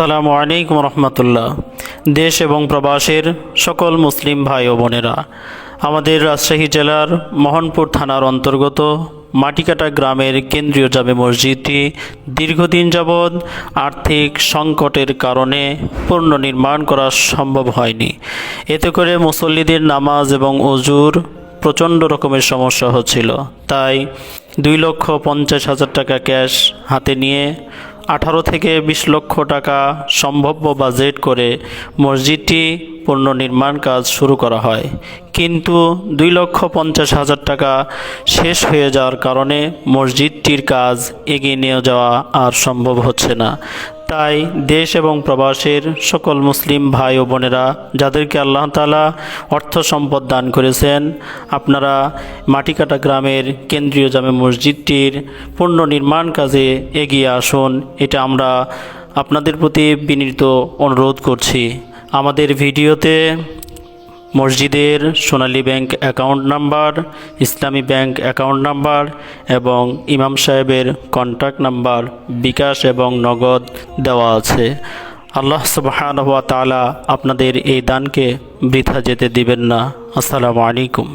আসসালামু আলাইকুম রহমতুল্লাহ। দেশ এবং প্রবাসের সকল মুসলিম ভাই ও বোনেরা, আমাদের রাজশাহী জেলার মোহনপুর থানার অন্তর্গত মাটিকাটা গ্রামের কেন্দ্রীয় জামে মসজিদটি দীর্ঘদিন যাবৎ আর্থিক সংকটের কারণে পুনর্নির্মাণ করা সম্ভব হয়নি। এতে করে মুসল্লিদের নামাজ এবং ওযুর প্রচণ্ড রকমের সমস্যা হচ্ছিল। তাই 2,50,000 টাকা ক্যাশ হাতে নিয়ে 18 থেকে 20 লক্ষ টাকা সম্ভাব্য বাজেট করে মসজিদটি পুনর্নির্মাণ কাজ শুরু করা হয়। কিন্তু 2,50,000 টাকা শেষ হয়ে যাওয়ার কারণে মসজিদটির কাজ এগিয়ে নিয়ে যাওয়া আর সম্ভব হচ্ছে না। তাই দেশ এবং প্রবাসের সকল মুসলিম ভাই ও বোনেরা, যাদেরকে আল্লাহ তাআলা অর্থ সম্পদ দান করেছেন, আপনারা মাটিকাটা গ্রামের কেন্দ্রীয় জামে মসজিদটির পুনর্নির্মাণ কাজে এগিয়ে আসুন। এটা আমরা আপনাদের প্রতি বিনীত অনুরোধ করছি। আমাদের ভিডিওতে মসজিদের সোনালী ব্যাংক অ্যাকাউন্ট নাম্বার, ইসলামী ব্যাংক অ্যাকাউন্ট নাম্বার এবং ইমাম সাহেবের কন্ট্যাক্ট নাম্বার, বিকাশ এবং নগদ দেওয়া আছে। আল্লাহ সুবহানাহু ওয়া তাআলা আপনাদের এই দানকে বৃথা যেতে দিবেন না। আসসালামু আলাইকুম।